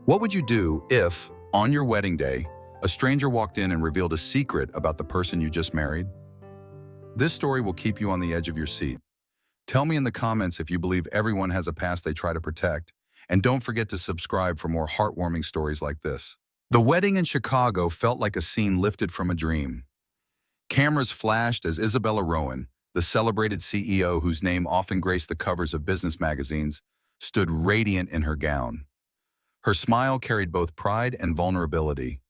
What would you do if, on your wedding day, a stranger walked in and revealed a secret about the person you just married? This story will keep you on the edge of your seat. Tell me in the comments if you believe everyone has a past they try to protect, and don't forget to subscribe for more heartwarming stories like this. The wedding in Chicago felt like a scene lifted from a dream. Cameras flashed as Isabella Rowan, the celebrated CEO whose name often graced the covers of business magazines, stood radiant in her gown. Her smile carried both pride and vulnerability,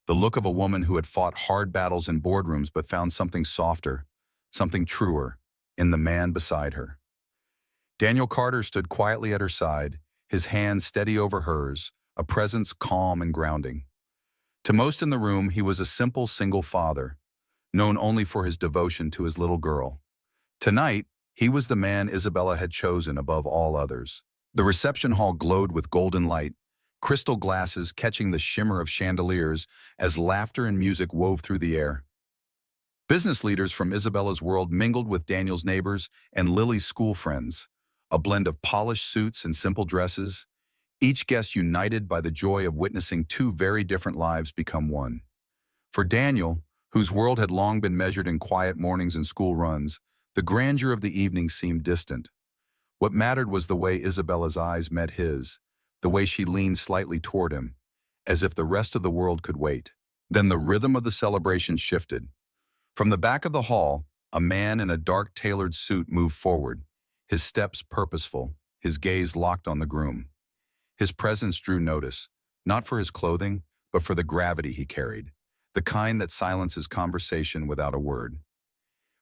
the look of a woman who had fought hard battles in boardrooms but found something softer, something truer, in the man beside her. Daniel Carter stood quietly at her side, his hand steady over hers, a presence calm and grounding. To most in the room, he was a simple single father, known only for his devotion to his little girl. Tonight, he was the man Isabella had chosen above all others. The reception hall glowed with golden light, crystal glasses catching the shimmer of chandeliers as laughter and music wove through the air. Business leaders from Isabella's world mingled with Daniel's neighbors and Lily's school friends, a blend of polished suits and simple dresses, each guest united by the joy of witnessing two very different lives become one. For Daniel, whose world had long been measured in quiet mornings and school runs, the grandeur of the evening seemed distant. What mattered was the way Isabella's eyes met his, the way she leaned slightly toward him, as if the rest of the world could wait. Then the rhythm of the celebration shifted. From the back of the hall, a man in a dark tailored suit moved forward, his steps purposeful, his gaze locked on the groom. His presence drew notice, not for his clothing, but for the gravity he carried, the kind that silences conversation without a word.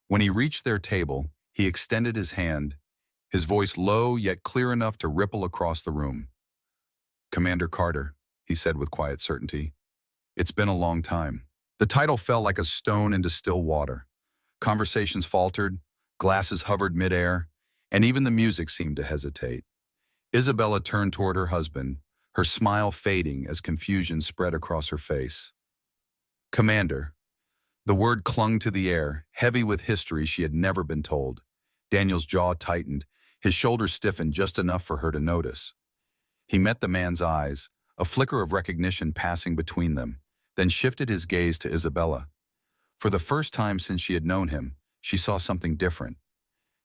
When he reached their table, he extended his hand, his voice low yet clear enough to ripple across the room. "Commander Carter," he said with quiet certainty. "It's been a long time." The title fell like a stone into still water. Conversations faltered, glasses hovered midair, and even the music seemed to hesitate. Isabella turned toward her husband, her smile fading as confusion spread across her face. "Commander." The word clung to the air, heavy with history she had never been told. Daniel's jaw tightened, his shoulders stiffened just enough for her to notice. He met the man's eyes, a flicker of recognition passing between them, then shifted his gaze to Isabella. For the first time since she had known him, she saw something different.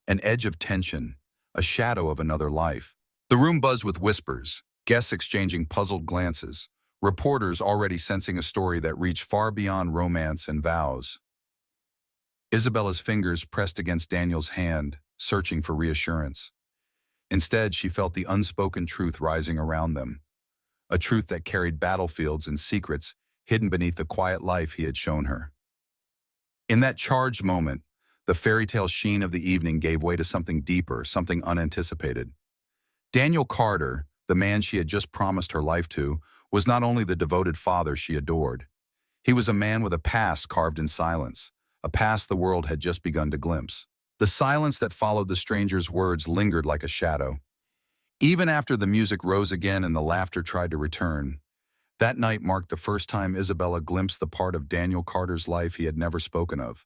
An edge of tension, a shadow of another life. The room buzzed with whispers, guests exchanging puzzled glances, reporters already sensing a story that reached far beyond romance and vows. Isabella's fingers pressed against Daniel's hand, searching for reassurance. Instead, she felt the unspoken truth rising around them, a truth that carried battlefields and secrets hidden beneath the quiet life he had shown her. In that charged moment, the fairy tale sheen of the evening gave way to something deeper, something unanticipated. Daniel Carter, the man she had just promised her life to, was not only the devoted father she adored. He was a man with a past carved in silence, a past the world had just begun to glimpse. The silence that followed the stranger's words lingered like a shadow. Even after the music rose again and the laughter tried to return, that night marked the first time Isabella glimpsed the part of Daniel Carter's life he had never spoken of,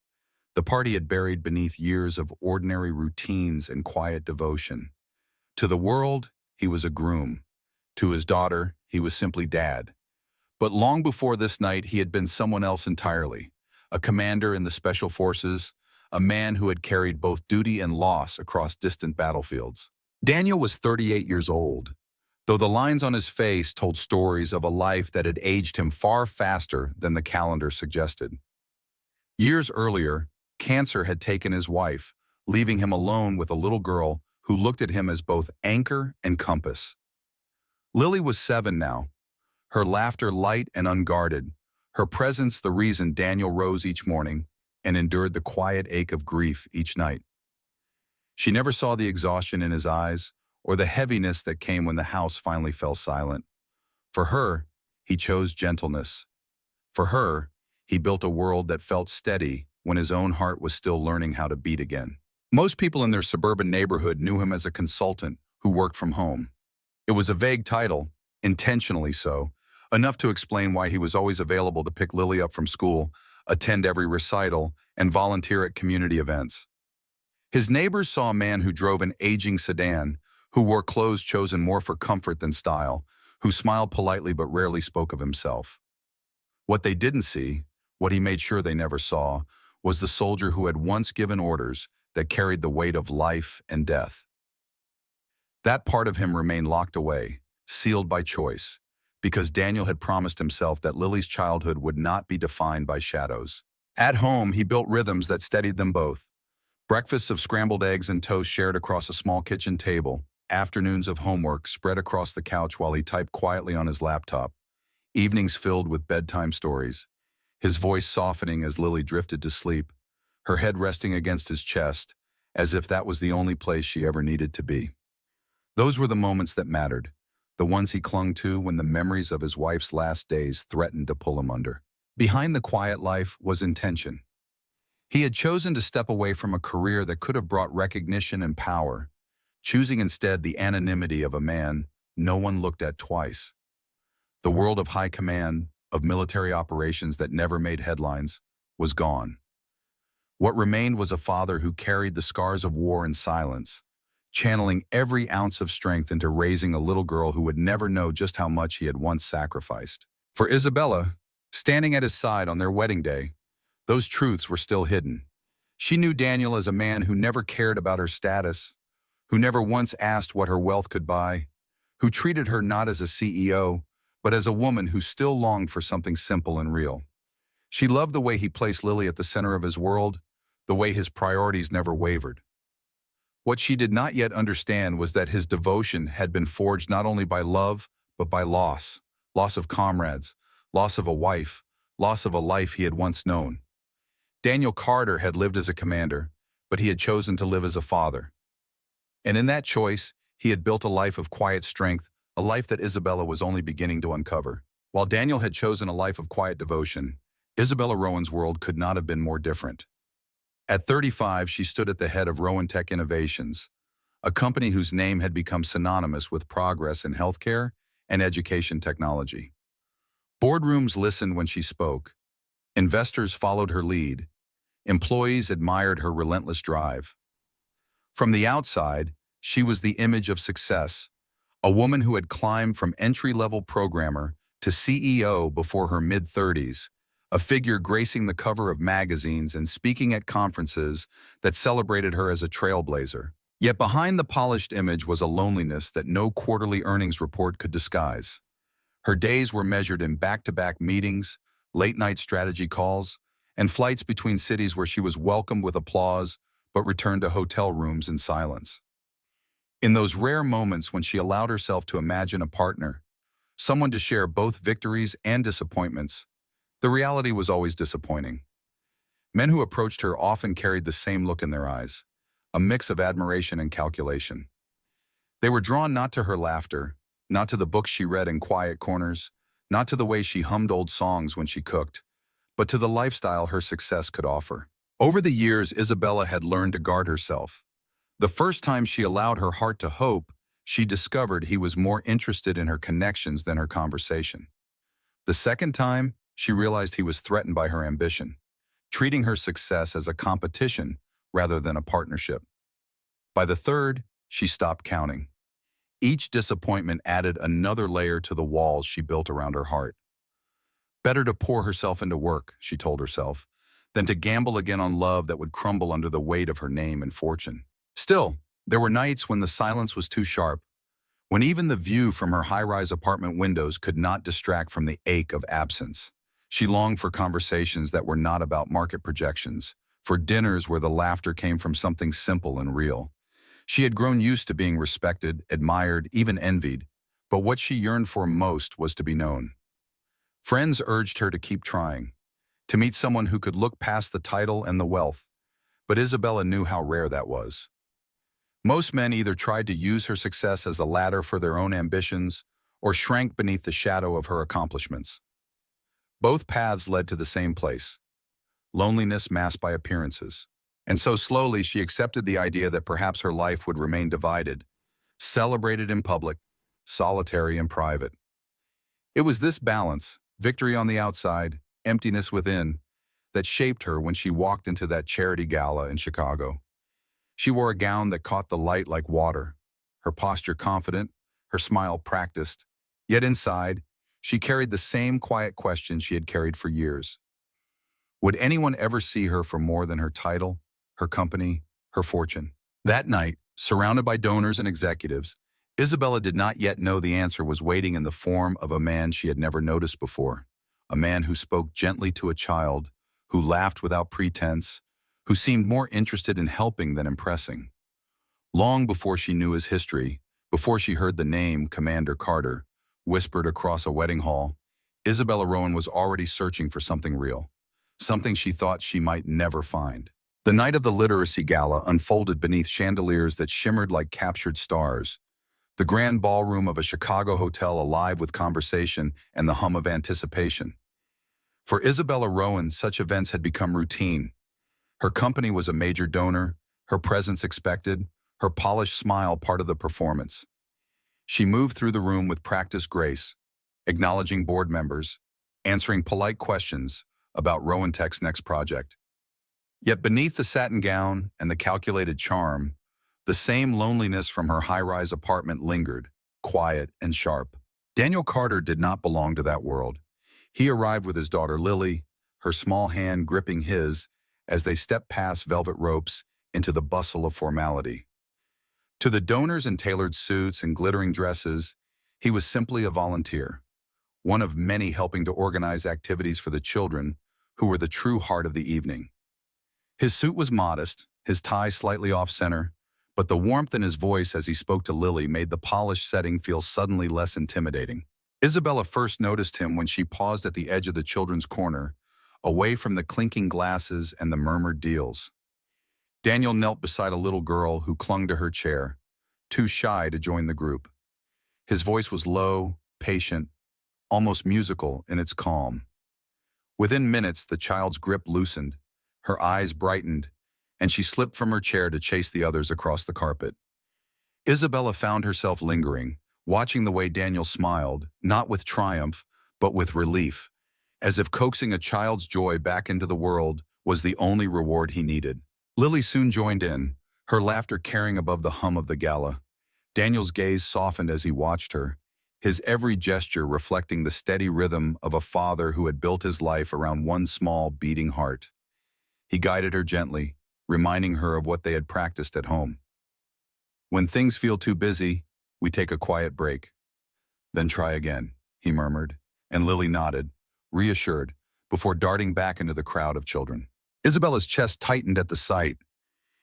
the part he had buried beneath years of ordinary routines and quiet devotion. To the world, he was a groom. To his daughter, he was simply dad. But long before this night, he had been someone else entirely, a commander in the special forces, a man who had carried both duty and loss across distant battlefields. Daniel was 38 years old, though the lines on his face told stories of a life that had aged him far faster than the calendar suggested. Years earlier, cancer had taken his wife, leaving him alone with a little girl who looked at him as both anchor and compass. Lily was 7 now, her laughter light and unguarded, her presence the reason Daniel rose each morning and endured the quiet ache of grief each night. She never saw the exhaustion in his eyes or the heaviness that came when the house finally fell silent. For her, he chose gentleness. For her, he built a world that felt steady when his own heart was still learning how to beat again. Most people in their suburban neighborhood knew him as a consultant who worked from home. It was a vague title, intentionally so, enough to explain why he was always available to pick Lily up from school, attend every recital, and volunteer at community events. His neighbors saw a man who drove an aging sedan, who wore clothes chosen more for comfort than style, who smiled politely but rarely spoke of himself. What they didn't see, what he made sure they never saw, was the soldier who had once given orders that carried the weight of life and death. That part of him remained locked away, sealed by choice, because Daniel had promised himself that Lily's childhood would not be defined by shadows. At home, he built rhythms that steadied them both. Breakfasts of scrambled eggs and toast shared across a small kitchen table, afternoons of homework spread across the couch while he typed quietly on his laptop, evenings filled with bedtime stories, his voice softening as Lily drifted to sleep, her head resting against his chest, as if that was the only place she ever needed to be. Those were the moments that mattered, the ones he clung to when the memories of his wife's last days threatened to pull him under. Behind the quiet life was intention. He had chosen to step away from a career that could have brought recognition and power, choosing instead the anonymity of a man no one looked at twice. The world of high command, of military operations that never made headlines, was gone. What remained was a father who carried the scars of war in silence, channeling every ounce of strength into raising a little girl who would never know just how much he had once sacrificed. For Isabella, standing at his side on their wedding day, those truths were still hidden. She knew Daniel as a man who never cared about her status, who never once asked what her wealth could buy, who treated her not as a CEO, but as a woman who still longed for something simple and real. She loved the way he placed Lily at the center of his world, the way his priorities never wavered. What she did not yet understand was that his devotion had been forged not only by love, but by loss. Loss of comrades, loss of a wife, loss of a life he had once known. Daniel Carter had lived as a commander, but he had chosen to live as a father. And in that choice, he had built a life of quiet strength, a life that Isabella was only beginning to uncover. While Daniel had chosen a life of quiet devotion, Isabella Rowan's world could not have been more different. At 35, she stood at the head of Rowan Tech Innovations, a company whose name had become synonymous with progress in healthcare and education technology. Boardrooms listened when she spoke. Investors followed her lead. Employees admired her relentless drive. From the outside, she was the image of success, a woman who had climbed from entry-level programmer to CEO before her mid-30s, a figure gracing the cover of magazines and speaking at conferences that celebrated her as a trailblazer. Yet behind the polished image was a loneliness that no quarterly earnings report could disguise. Her days were measured in back-to-back meetings, late-night strategy calls, and flights between cities where she was welcomed with applause but returned to hotel rooms in silence. In those rare moments when she allowed herself to imagine a partner, someone to share both victories and disappointments, the reality was always disappointing. Men who approached her often carried the same look in their eyes, a mix of admiration and calculation. They were drawn not to her laughter, not to the books she read in quiet corners, not to the way she hummed old songs when she cooked, but to the lifestyle her success could offer. Over the years, Isabella had learned to guard herself. The first time she allowed her heart to hope, she discovered he was more interested in her connections than her conversation. The second time, she realized he was threatened by her ambition, treating her success as a competition rather than a partnership. By the third, she stopped counting. Each disappointment added another layer to the walls she built around her heart. Better to pour herself into work, she told herself, than to gamble again on love that would crumble under the weight of her name and fortune. Still, there were nights when the silence was too sharp, when even the view from her high-rise apartment windows could not distract from the ache of absence. She longed for conversations that were not about market projections, for dinners where the laughter came from something simple and real. She had grown used to being respected, admired, even envied, but what she yearned for most was to be known. Friends urged her to keep trying, to meet someone who could look past the title and the wealth, but Isabella knew how rare that was. Most men either tried to use her success as a ladder for their own ambitions or shrank beneath the shadow of her accomplishments. Both paths led to the same place, loneliness masked by appearances. And so slowly she accepted the idea that perhaps her life would remain divided, celebrated in public, solitary in private. It was this balance, victory on the outside, emptiness within, that shaped her when she walked into that charity gala in Chicago. She wore a gown that caught the light like water, her posture confident, her smile practiced, Yet inside, she carried the same quiet question she had carried for years. Would anyone ever see her for more than her title, her company, her fortune? That night, surrounded by donors and executives, Isabella did not yet know the answer was waiting in the form of a man she had never noticed before, a man who spoke gently to a child, who laughed without pretense, who seemed more interested in helping than impressing. Long before she knew his history, before she heard the name Commander Carter whispered across a wedding hall, Isabella Rowan was already searching for something real, something she thought she might never find. The night of the Literacy Gala unfolded beneath chandeliers that shimmered like captured stars, the grand ballroom of a Chicago hotel alive with conversation and the hum of anticipation. For Isabella Rowan, such events had become routine. Her company was a major donor, her presence expected, her polished smile part of the performance. She moved through the room with practiced grace, acknowledging board members, answering polite questions about Rowan Tech's next project. Yet beneath the satin gown and the calculated charm, the same loneliness from her high-rise apartment lingered, quiet and sharp. Daniel Carter did not belong to that world. He arrived with his daughter Lily, her small hand gripping his as they stepped past velvet ropes into the bustle of formality. To the donors in tailored suits and glittering dresses, he was simply a volunteer, one of many helping to organize activities for the children who were the true heart of the evening. His suit was modest, his tie slightly off-center, but the warmth in his voice as he spoke to Lily made the polished setting feel suddenly less intimidating. Isabella first noticed him when she paused at the edge of the children's corner, away from the clinking glasses and the murmured deals. Daniel knelt beside a little girl who clung to her chair, too shy to join the group. His voice was low, patient, almost musical in its calm. Within minutes, the child's grip loosened, her eyes brightened, and she slipped from her chair to chase the others across the carpet. Isabella found herself lingering, watching the way Daniel smiled, not with triumph, but with relief, as if coaxing a child's joy back into the world was the only reward he needed. Lily soon joined in, her laughter carrying above the hum of the gala. Daniel's gaze softened as he watched her, his every gesture reflecting the steady rhythm of a father who had built his life around one small, beating heart. He guided her gently, reminding her of what they had practiced at home. When things feel too busy, we take a quiet break. Then try again, he murmured, and Lily nodded, reassured, before darting back into the crowd of children. Isabella's chest tightened at the sight.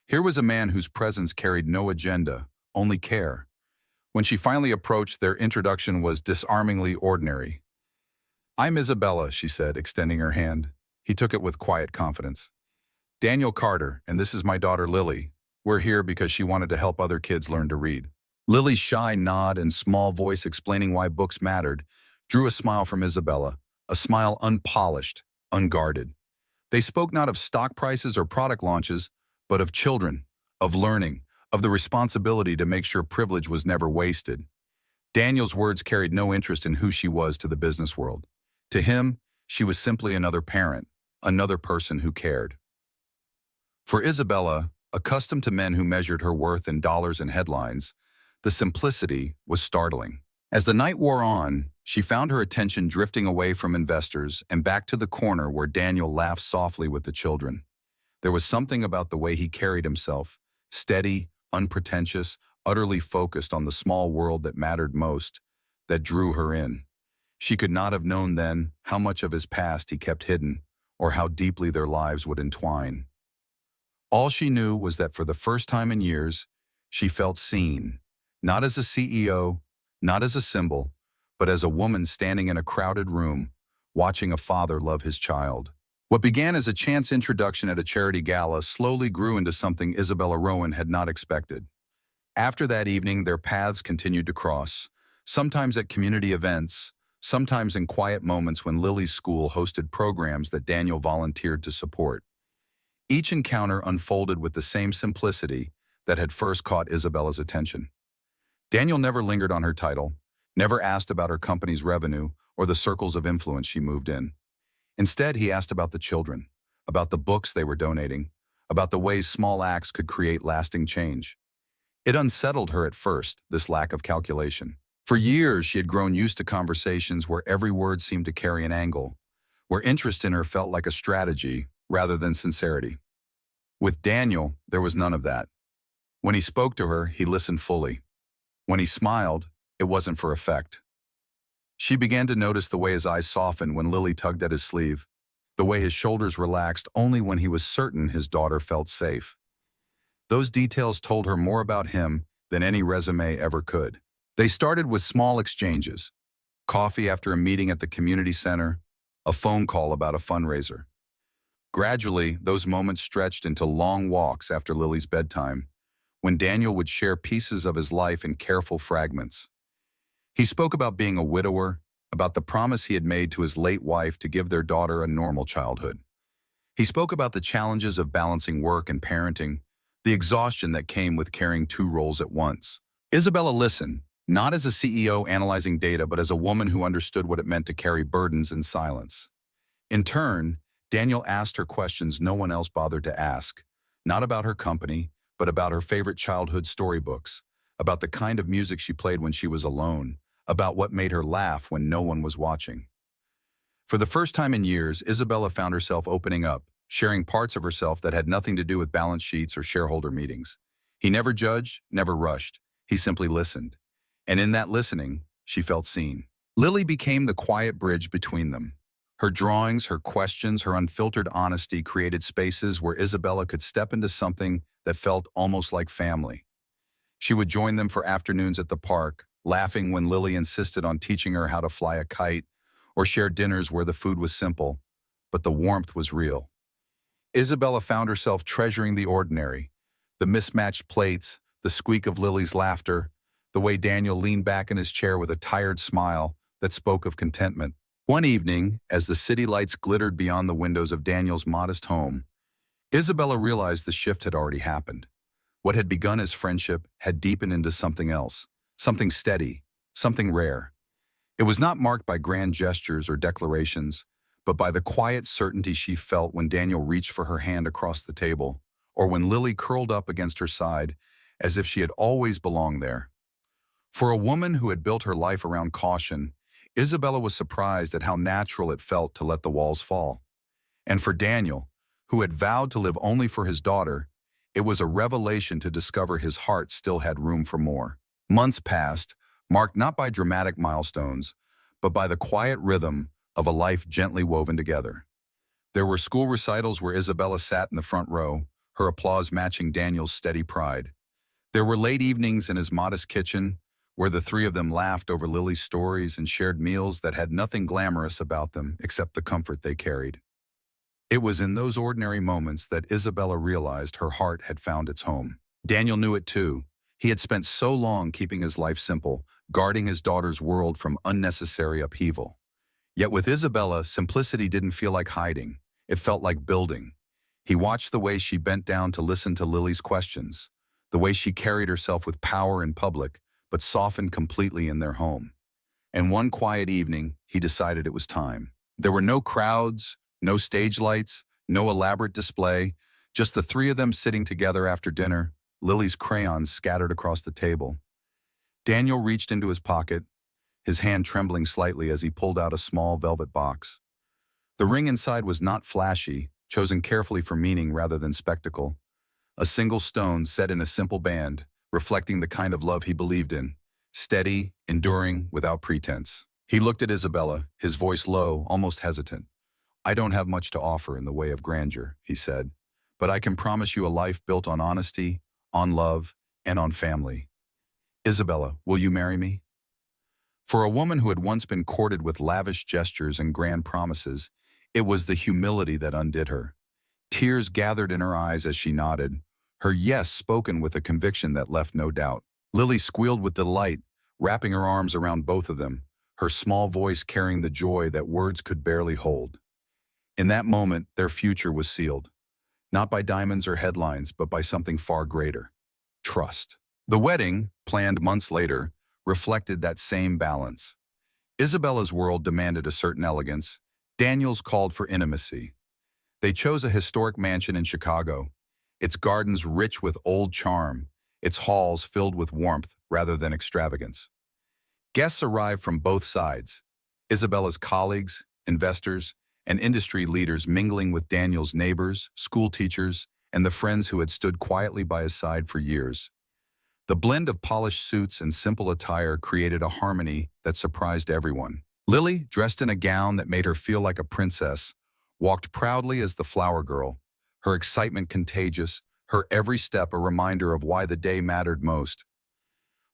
Here was a man whose presence carried no agenda, only care. When she finally approached, their introduction was disarmingly ordinary. "I'm Isabella," she said, extending her hand. He took it with quiet confidence. "Daniel Carter, and this is my daughter Lily. We're here because she wanted to help other kids learn to read." Lily's shy nod and small voice explaining why books mattered drew a smile from Isabella, a smile unpolished, unguarded. They spoke not of stock prices or product launches, but of children, of learning, of the responsibility to make sure privilege was never wasted. Daniel's words carried no interest in who she was to the business world. To him, she was simply another parent, another person who cared. For Isabella, accustomed to men who measured her worth in dollars and headlines, the simplicity was startling. As the night wore on, she found her attention drifting away from investors and back to the corner where Daniel laughed softly with the children. There was something about the way he carried himself, steady, unpretentious, utterly focused on the small world that mattered most, that drew her in. She could not have known then how much of his past he kept hidden, or how deeply their lives would entwine. All she knew was that for the first time in years, she felt seen, not as a CEO, not as a symbol, but as a woman standing in a crowded room, watching a father love his child. What began as a chance introduction at a charity gala slowly grew into something Isabella Rowan had not expected. After that evening, their paths continued to cross, sometimes at community events, sometimes in quiet moments when Lily's school hosted programs that Daniel volunteered to support. Each encounter unfolded with the same simplicity that had first caught Isabella's attention. Daniel never lingered on her title, never asked about her company's revenue or the circles of influence she moved in. Instead, he asked about the children, about the books they were donating, about the ways small acts could create lasting change. It unsettled her at first, this lack of calculation. For years, she had grown used to conversations where every word seemed to carry an angle, where interest in her felt like a strategy rather than sincerity. With Daniel, there was none of that. When he spoke to her, he listened fully. When he smiled, it wasn't for effect. She began to notice the way his eyes softened when Lily tugged at his sleeve, the way his shoulders relaxed only when he was certain his daughter felt safe. Those details told her more about him than any resume ever could. They started with small exchanges: coffee after a meeting at the community center, a phone call about a fundraiser. Gradually, those moments stretched into long walks after Lily's bedtime, when Daniel would share pieces of his life in careful fragments. He spoke about being a widower, about the promise he had made to his late wife to give their daughter a normal childhood. He spoke about the challenges of balancing work and parenting, the exhaustion that came with carrying two roles at once. Isabella listened, not as a CEO analyzing data, but as a woman who understood what it meant to carry burdens in silence. In turn, Daniel asked her questions no one else bothered to ask, not about her company, but about her favorite childhood storybooks, about the kind of music she played when she was alone, about what made her laugh when no one was watching. For the first time in years, Isabella found herself opening up, sharing parts of herself that had nothing to do with balance sheets or shareholder meetings. He never judged, never rushed. He simply listened. And in that listening, she felt seen. Lily became the quiet bridge between them. Her drawings, her questions, her unfiltered honesty created spaces where Isabella could step into something that felt almost like family. She would join them for afternoons at the park, laughing when Lily insisted on teaching her how to fly a kite, or share dinners where the food was simple, but the warmth was real. Isabella found herself treasuring the ordinary, the mismatched plates, the squeak of Lily's laughter, the way Daniel leaned back in his chair with a tired smile that spoke of contentment. One evening, as the city lights glittered beyond the windows of Daniel's modest home, Isabella realized the shift had already happened. What had begun as friendship had deepened into something else, something steady, something rare. It was not marked by grand gestures or declarations, but by the quiet certainty she felt when Daniel reached for her hand across the table, or when Lily curled up against her side as if she had always belonged there. For a woman who had built her life around caution, Isabella was surprised at how natural it felt to let the walls fall. And for Daniel, who had vowed to live only for his daughter, it was a revelation to discover his heart still had room for more. Months passed, marked not by dramatic milestones, but by the quiet rhythm of a life gently woven together. There were school recitals where Isabella sat in the front row, her applause matching Daniel's steady pride. There were late evenings in his modest kitchen, where the three of them laughed over Lily's stories and shared meals that had nothing glamorous about them except the comfort they carried. It was in those ordinary moments that Isabella realized her heart had found its home. Daniel knew it too. He had spent so long keeping his life simple, guarding his daughter's world from unnecessary upheaval. Yet with Isabella, simplicity didn't feel like hiding. It felt like building. He watched the way she bent down to listen to Lily's questions, the way she carried herself with power in public, but softened completely in their home. And one quiet evening, he decided it was time. There were no crowds, no stage lights, no elaborate display, just the three of them sitting together after dinner, Lily's crayons scattered across the table. Daniel reached into his pocket, his hand trembling slightly as he pulled out a small velvet box. The ring inside was not flashy, chosen carefully for meaning rather than spectacle. A single stone set in a simple band, reflecting the kind of love he believed in, steady, enduring, without pretense. He looked at Isabella, his voice low, almost hesitant. "I don't have much to offer in the way of grandeur," he said, "but I can promise you a life built on honesty, on love, and on family. Isabella, will you marry me?" For a woman who had once been courted with lavish gestures and grand promises, it was the humility that undid her. Tears gathered in her eyes as she nodded, her yes spoken with a conviction that left no doubt. Lily squealed with delight, wrapping her arms around both of them, her small voice carrying the joy that words could barely hold. In that moment, their future was sealed, not by diamonds or headlines, but by something far greater: trust. The wedding, planned months later, reflected that same balance. Isabella's world demanded a certain elegance. Daniel's called for intimacy. They chose a historic mansion in Chicago, its gardens rich with old charm, its halls filled with warmth rather than extravagance. Guests arrived from both sides. Isabella's colleagues, investors, and industry leaders mingling with Daniel's neighbors, school teachers, and the friends who had stood quietly by his side for years. The blend of polished suits and simple attire created a harmony that surprised everyone. Lily, dressed in a gown that made her feel like a princess, walked proudly as the flower girl, her excitement contagious, her every step a reminder of why the day mattered most.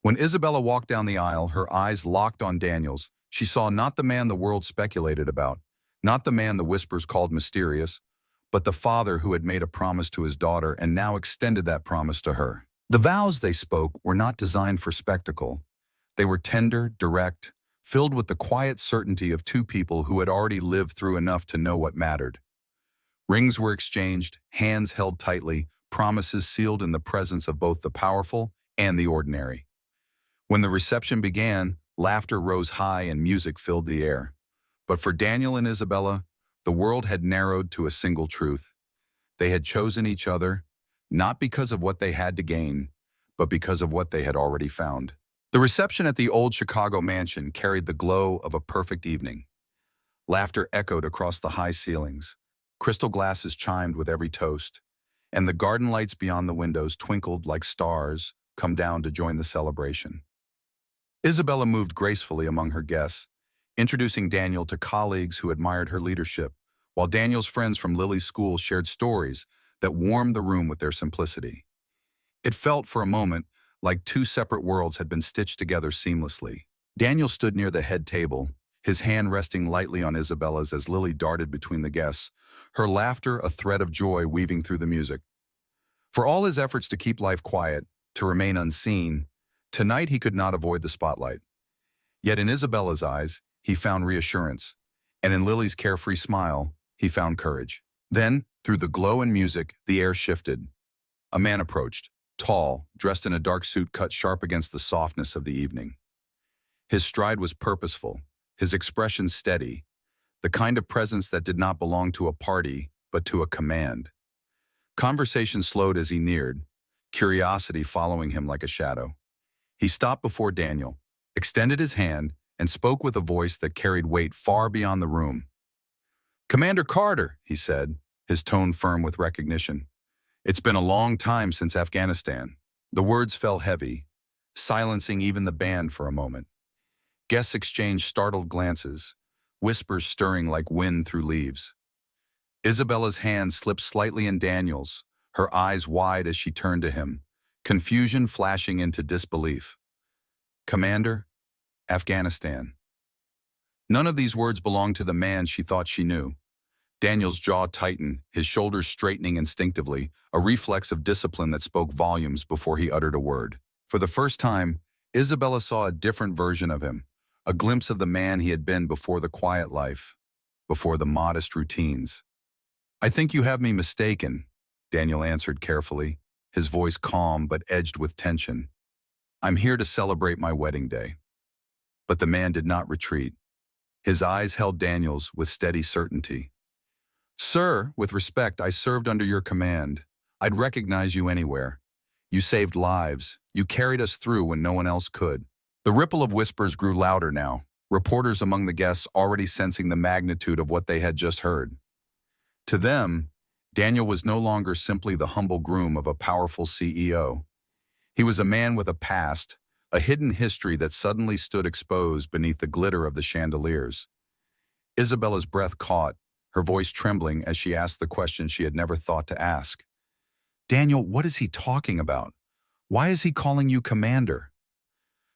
When Isabella walked down the aisle, her eyes locked on Daniel's. She saw not the man the world speculated about, not the man the whispers called mysterious, but the father who had made a promise to his daughter and now extended that promise to her. The vows they spoke were not designed for spectacle. They were tender, direct, filled with the quiet certainty of two people who had already lived through enough to know what mattered. Rings were exchanged, hands held tightly, promises sealed in the presence of both the powerful and the ordinary. When the reception began, laughter rose high and music filled the air. But for Daniel and Isabella, the world had narrowed to a single truth. They had chosen each other, not because of what they had to gain, but because of what they had already found. The reception at the old Chicago mansion carried the glow of a perfect evening. Laughter echoed across the high ceilings. Crystal glasses chimed with every toast, and the garden lights beyond the windows twinkled like stars come down to join the celebration. Isabella moved gracefully among her guests, introducing Daniel to colleagues who admired her leadership, while Daniel's friends from Lily's school shared stories that warmed the room with their simplicity. It felt for a moment like two separate worlds had been stitched together seamlessly. Daniel stood near the head table, his hand resting lightly on Isabella's as Lily darted between the guests, her laughter a thread of joy weaving through the music. For all his efforts to keep life quiet, to remain unseen, tonight he could not avoid the spotlight. Yet in Isabella's eyes, he found reassurance, and in Lily's carefree smile, he found courage. Then, through the glow and music, the air shifted. A man approached, tall, dressed in a dark suit cut sharp against the softness of the evening. His stride was purposeful, his expression steady, the kind of presence that did not belong to a party, but to a command. Conversation slowed as he neared, curiosity following him like a shadow. He stopped before Daniel, extended his hand, and spoke with a voice that carried weight far beyond the room. "Commander Carter," he said, his tone firm with recognition. "It's been a long time since Afghanistan." The words fell heavy, silencing even the band for a moment. Guests exchanged startled glances, whispers stirring like wind through leaves. Isabella's hand slipped slightly in Daniel's, her eyes wide as she turned to him, confusion flashing into disbelief. "Commander, Afghanistan." None of these words belonged to the man she thought she knew. Daniel's jaw tightened, his shoulders straightening instinctively, a reflex of discipline that spoke volumes before he uttered a word. For the first time, Isabella saw a different version of him, a glimpse of the man he had been before the quiet life, before the modest routines. "I think you have me mistaken," Daniel answered carefully, his voice calm but edged with tension. "I'm here to celebrate my wedding day." But the man did not retreat. His eyes held Daniel's with steady certainty. "Sir, with respect, I served under your command. I'd recognize you anywhere. You saved lives. You carried us through when no one else could." The ripple of whispers grew louder now, reporters among the guests already sensing the magnitude of what they had just heard. To them, Daniel was no longer simply the humble groom of a powerful CEO. He was a man with a past, a hidden history that suddenly stood exposed beneath the glitter of the chandeliers. Isabella's breath caught, her voice trembling as she asked the question she had never thought to ask. "Daniel, what is he talking about? Why is he calling you commander?"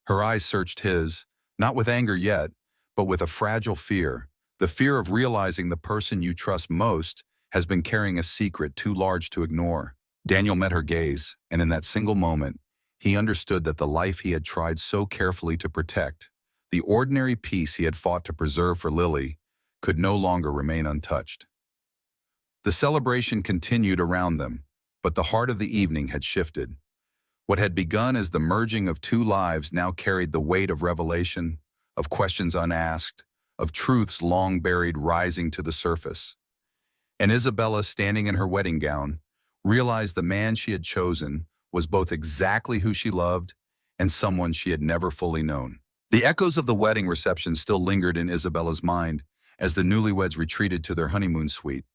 Her eyes searched his, not with anger yet, but with a fragile fear, the fear of realizing the person you trust most has been carrying a secret too large to ignore. Daniel met her gaze, and in that single moment, he understood that the life he had tried so carefully to protect, the ordinary peace he had fought to preserve for Lily, could no longer remain untouched. The celebration continued around them, but the heart of the evening had shifted. What had begun as the merging of two lives now carried the weight of revelation, of questions unasked, of truths long buried rising to the surface. And Isabella, standing in her wedding gown, realized the man she had chosen was both exactly who she loved and someone she had never fully known. The echoes of the wedding reception still lingered in Isabella's mind as the newlyweds retreated to their honeymoon suite.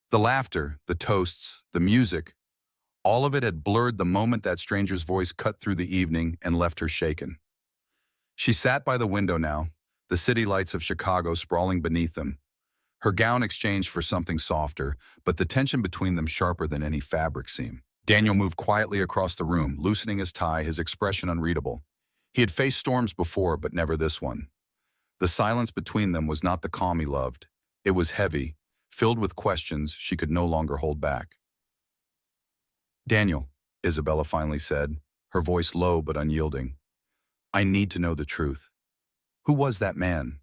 The laughter, the toasts, the music, all of it had blurred the moment that stranger's voice cut through the evening and left her shaken. She sat by the window now, the city lights of Chicago sprawling beneath them. Her gown exchanged for something softer, but the tension between them sharper than any fabric seam. Daniel moved quietly across the room, loosening his tie, his expression unreadable. He had faced storms before, but never this one. The silence between them was not the calm he loved. It was heavy, filled with questions she could no longer hold back. "Daniel," Isabella finally said, her voice low but unyielding, "I need to know the truth. Who was that man?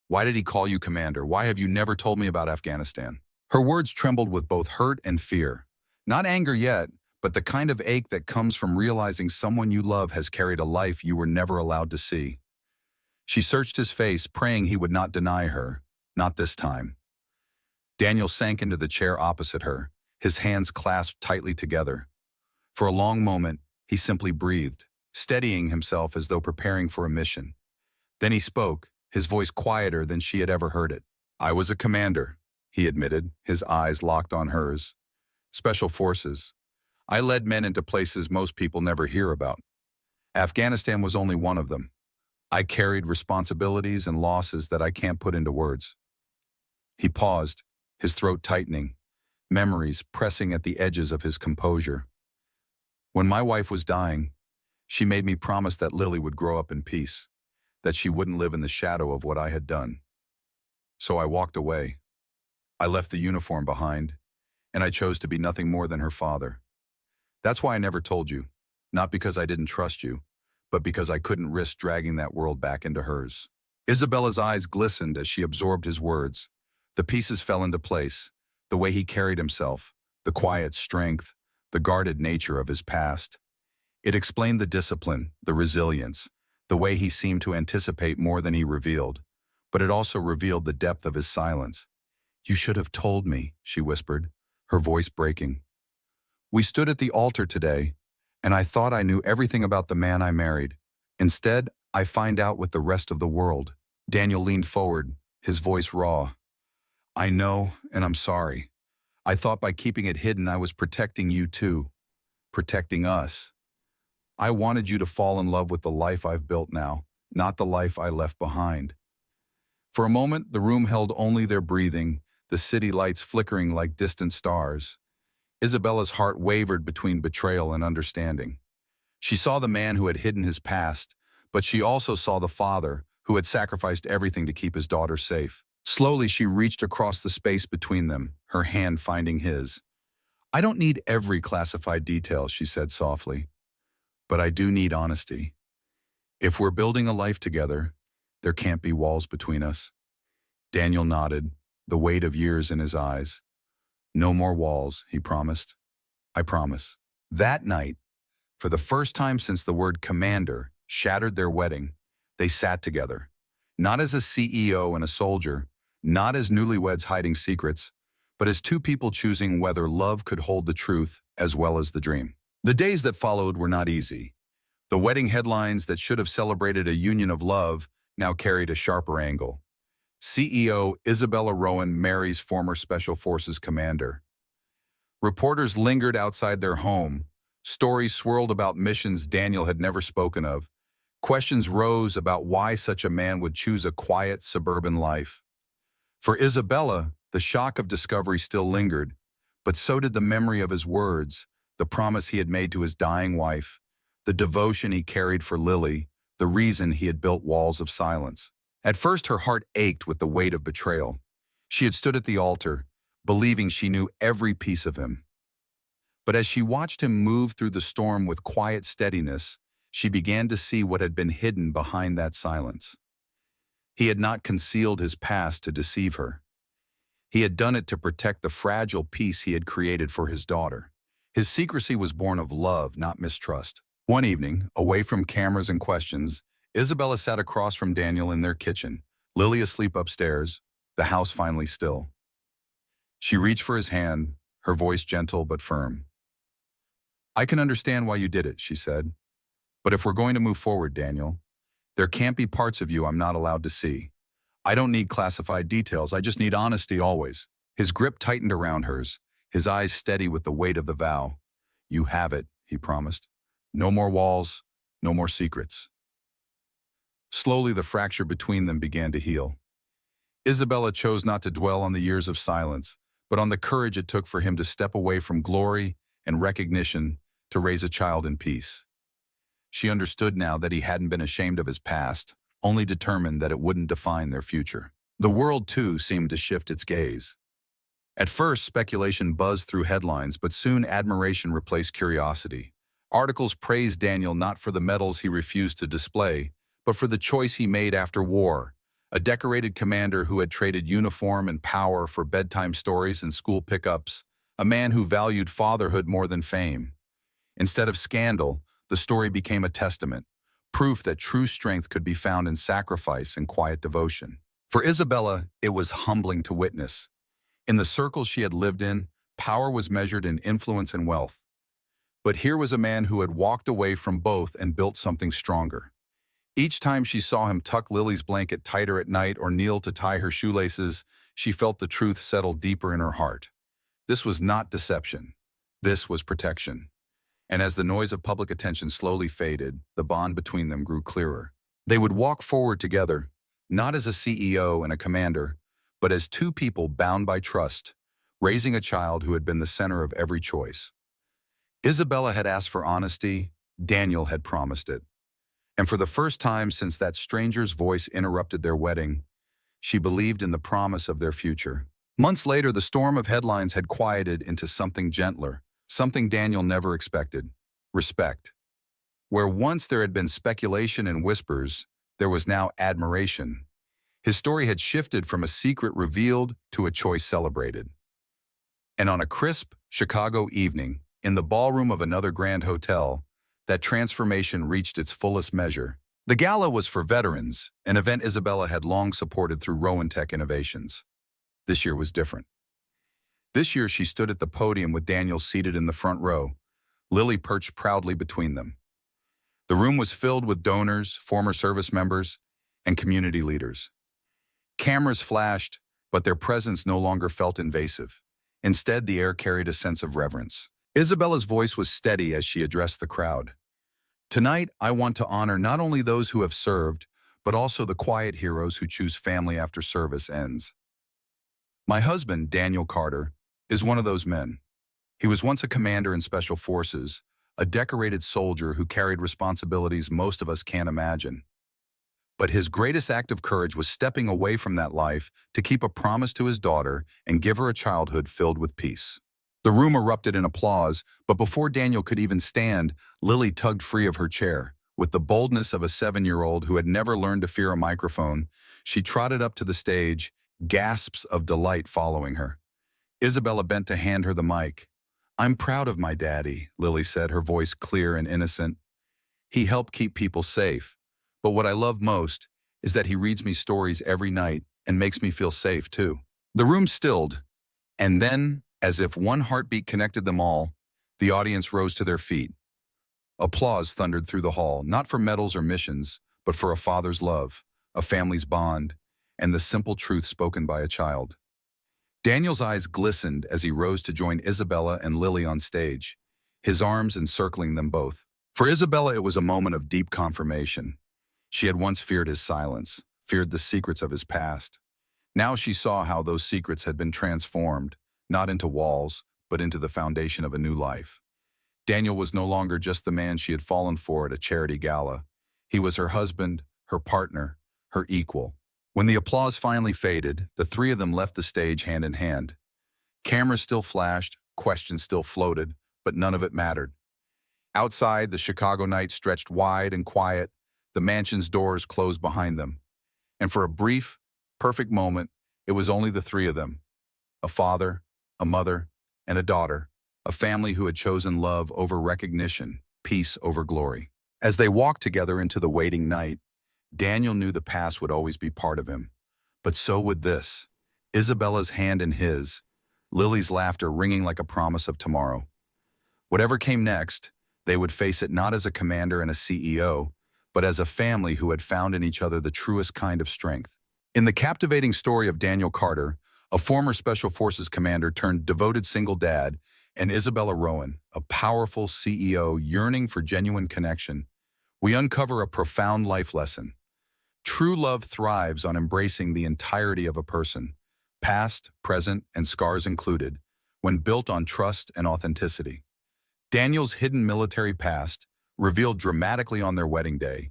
Why did he call you commander? Why have you never told me about Afghanistan?" Her words trembled with both hurt and fear. Not anger yet, but the kind of ache that comes from realizing someone you love has carried a life you were never allowed to see. She searched his face, praying he would not deny her. Not this time. Daniel sank into the chair opposite her, his hands clasped tightly together. For a long moment, he simply breathed, steadying himself as though preparing for a mission. Then he spoke, his voice quieter than she had ever heard it. "I was a commander," he admitted, his eyes locked on hers. "Special forces. I led men into places most people never hear about. Afghanistan was only one of them. I carried responsibilities and losses that I can't put into words." He paused, his throat tightening, memories pressing at the edges of his composure. "When my wife was dying, she made me promise that Lily would grow up in peace, that she wouldn't live in the shadow of what I had done. So I walked away. I left the uniform behind, and I chose to be nothing more than her father. That's why I never told you, not because I didn't trust you, but because I couldn't risk dragging that world back into hers." Isabella's eyes glistened as she absorbed his words. The pieces fell into place, the way he carried himself, the quiet strength, the guarded nature of his past. It explained the discipline, the resilience, the way he seemed to anticipate more than he revealed, but it also revealed the depth of his silence. "You should have told me," she whispered, her voice breaking. "We stood at the altar today, and I thought I knew everything about the man I married. Instead, I find out with the rest of the world." Daniel leaned forward, his voice raw. "I know, and I'm sorry. I thought by keeping it hidden I was protecting you too, protecting us. I wanted you to fall in love with the life I've built now, not the life I left behind." For a moment, the room held only their breathing, the city lights flickering like distant stars. Isabella's heart wavered between betrayal and understanding. She saw the man who had hidden his past, but she also saw the father who had sacrificed everything to keep his daughter safe. Slowly, she reached across the space between them, her hand finding his. "I don't need every classified detail," she said softly, "but I do need honesty. If we're building a life together, there can't be walls between us." Daniel nodded, the weight of years in his eyes. "No more walls," he promised. "I promise." That night, for the first time since the word commander shattered their wedding, they sat together. Not as a CEO and a soldier, not as newlyweds hiding secrets, but as two people choosing whether love could hold the truth as well as the dream. The days that followed were not easy. The wedding headlines that should have celebrated a union of love now carried a sharper angle. CEO Isabella Rowan marries former Special Forces commander. Reporters lingered outside their home. Stories swirled about missions Daniel had never spoken of. Questions rose about why such a man would choose a quiet suburban life. For Isabella, the shock of discovery still lingered, but so did the memory of his words, the promise he had made to his dying wife, the devotion he carried for Lily, the reason he had built walls of silence. At first, her heart ached with the weight of betrayal. She had stood at the altar, believing she knew every piece of him. But as she watched him move through the storm with quiet steadiness, she began to see what had been hidden behind that silence. He had not concealed his past to deceive her. He had done it to protect the fragile peace he had created for his daughter. His secrecy was born of love, not mistrust. One evening, away from cameras and questions, Isabella sat across from Daniel in their kitchen, Lily asleep upstairs, the house finally still. She reached for his hand, her voice gentle but firm. "I can understand why you did it," she said. "But if we're going to move forward, Daniel, There can't be parts of you I'm not allowed to see. I don't need classified details, I just need honesty always. His grip tightened around hers, his eyes steady with the weight of the vow. You have it, he promised. No more walls, no more secrets. Slowly, the fracture between them began to heal. Isabella chose not to dwell on the years of silence, but on the courage it took for him to step away from glory and recognition to raise a child in peace. She understood now that he hadn't been ashamed of his past, only determined that it wouldn't define their future. The world, too, seemed to shift its gaze. At first, speculation buzzed through headlines, but soon admiration replaced curiosity. Articles praised Daniel not for the medals he refused to display, but for the choice he made after war. A decorated commander who had traded uniform and power for bedtime stories and school pickups, a man who valued fatherhood more than fame. Instead of scandal, the story became a testament, proof that true strength could be found in sacrifice and quiet devotion. For Isabella, it was humbling to witness. In the circles she had lived in, power was measured in influence and wealth. But here was a man who had walked away from both and built something stronger. Each time she saw him tuck Lily's blanket tighter at night or kneel to tie her shoelaces, she felt the truth settle deeper in her heart. This was not deception. This was protection. And as the noise of public attention slowly faded, the bond between them grew clearer. They would walk forward together, not as a CEO and a commander, but as two people bound by trust, raising a child who had been the center of every choice. Isabella had asked for honesty, Daniel had promised it. And for the first time since that stranger's voice interrupted their wedding, she believed in the promise of their future. Months later, the storm of headlines had quieted into something gentler, something Daniel never expected: respect. Where once there had been speculation and whispers, there was now admiration. His story had shifted from a secret revealed to a choice celebrated. And on a crisp Chicago evening, in the ballroom of another grand hotel, that transformation reached its fullest measure. The gala was for veterans, an event Isabella had long supported through Rowan Tech Innovations. This year was different. This year she stood at the podium with Daniel seated in the front row, Lily perched proudly between them. The room was filled with donors, former service members, and community leaders. Cameras flashed, but their presence no longer felt invasive. Instead, the air carried a sense of reverence. Isabella's voice was steady as she addressed the crowd. Tonight, I want to honor not only those who have served, but also the quiet heroes who choose family after service ends. My husband, Daniel Carter, is one of those men. He was once a commander in Special Forces, a decorated soldier who carried responsibilities most of us can't imagine. But his greatest act of courage was stepping away from that life to keep a promise to his daughter and give her a childhood filled with peace. The room erupted in applause, but before Daniel could even stand, Lily tugged free of her chair. With the boldness of a 7-year-old who had never learned to fear a microphone, she trotted up to the stage, gasps of delight following her. Isabella bent to hand her the mic. "I'm proud of my daddy," Lily said, her voice clear and innocent. "He helped keep people safe. But what I love most is that he reads me stories every night and makes me feel safe, too." The room stilled, and then, as if one heartbeat connected them all, the audience rose to their feet. Applause thundered through the hall, not for medals or missions, but for a father's love, a family's bond, and the simple truth spoken by a child. Daniel's eyes glistened as he rose to join Isabella and Lily on stage, his arms encircling them both. For Isabella, it was a moment of deep confirmation. She had once feared his silence, feared the secrets of his past. Now she saw how those secrets had been transformed, not into walls, but into the foundation of a new life. Daniel was no longer just the man she had fallen for at a charity gala. He was her husband, her partner, her equal. When the applause finally faded, the three of them left the stage hand in hand. Cameras still flashed, questions still floated, but none of it mattered. Outside, the Chicago night stretched wide and quiet, the mansion's doors closed behind them. And for a brief, perfect moment, it was only the three of them. A father, a mother, and a daughter, a family who had chosen love over recognition, peace over glory. As they walked together into the waiting night, Daniel knew the past would always be part of him. But so would this. Isabella's hand in his, Lily's laughter ringing like a promise of tomorrow. Whatever came next, they would face it not as a commander and a CEO, but as a family who had found in each other the truest kind of strength. In the captivating story of Daniel Carter, a former Special Forces commander turned devoted single dad, and Isabella Rowan, a powerful CEO yearning for genuine connection, we uncover a profound life lesson. True love thrives on embracing the entirety of a person, past, present, and scars included, when built on trust and authenticity. Daniel's hidden military past, revealed dramatically on their wedding day,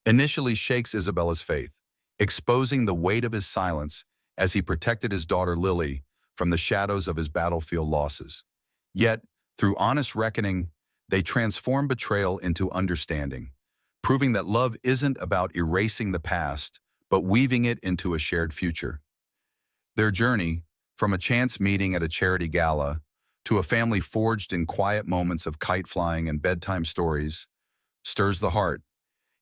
initially shakes Isabella's faith, exposing the weight of his silence as he protected his daughter Lily from the shadows of his battlefield losses. Yet, through honest reckoning, they transform betrayal into understanding, proving that love isn't about erasing the past, but weaving it into a shared future. Their journey, from a chance meeting at a charity gala to a family forged in quiet moments of kite flying and bedtime stories, stirs the heart,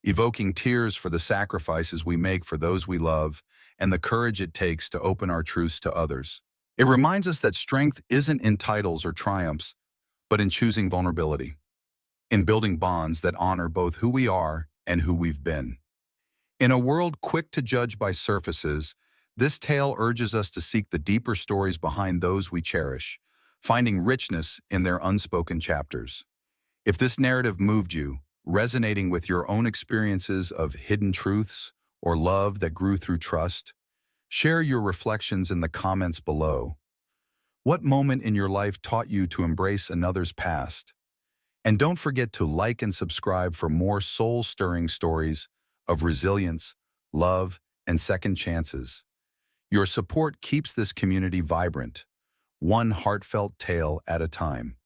evoking tears for the sacrifices we make for those we love and the courage it takes to open our truths to others. It reminds us that strength isn't in titles or triumphs, but in choosing vulnerability, in building bonds that honor both who we are and who we've been. In a world quick to judge by surfaces, this tale urges us to seek the deeper stories behind those we cherish, finding richness in their unspoken chapters. If this narrative moved you, resonating with your own experiences of hidden truths or love that grew through trust, share your reflections in the comments below. What moment in your life taught you to embrace another's past? And don't forget to like and subscribe for more soul-stirring stories of resilience, love, and second chances. Your support keeps this community vibrant, one heartfelt tale at a time.